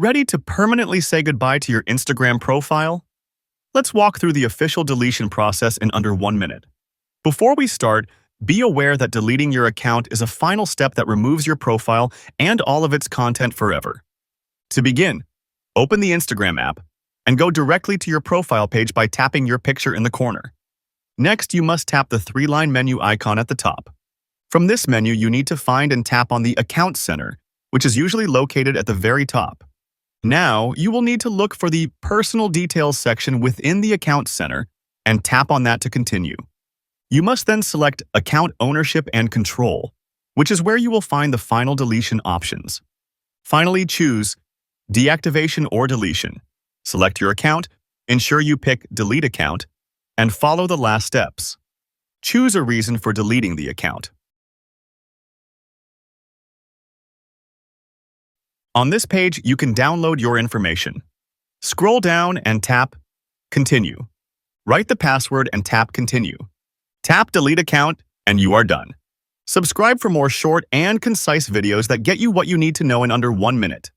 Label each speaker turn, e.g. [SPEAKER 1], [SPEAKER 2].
[SPEAKER 1] Ready to permanently say goodbye to your Instagram profile? Let's walk through the official deletion process in under 1 minute. Before we start, be aware that deleting your account is a final step that removes your profile and all of its content forever. To begin, open the Instagram app and go directly to your profile page by tapping your picture in the corner. Next, you must tap the three-line menu icon at the top. From this menu, you need to find and tap on the Account Center, which is usually located at the very top. Now, you will need to look for the Personal Details section within the Account Center and tap on that to continue. You must then select Account Ownership and Control, which is where you will find the final deletion options. Finally, choose Deactivation or Deletion. Select your account, ensure you pick Delete Account, and follow the last steps. Choose a reason for deleting the account. On this page, you can download your information. Scroll down and tap Continue. Write the password and tap Continue. Tap Delete Account, and you are done. Subscribe for more short and concise videos that get you what you need to know in under 1 minute.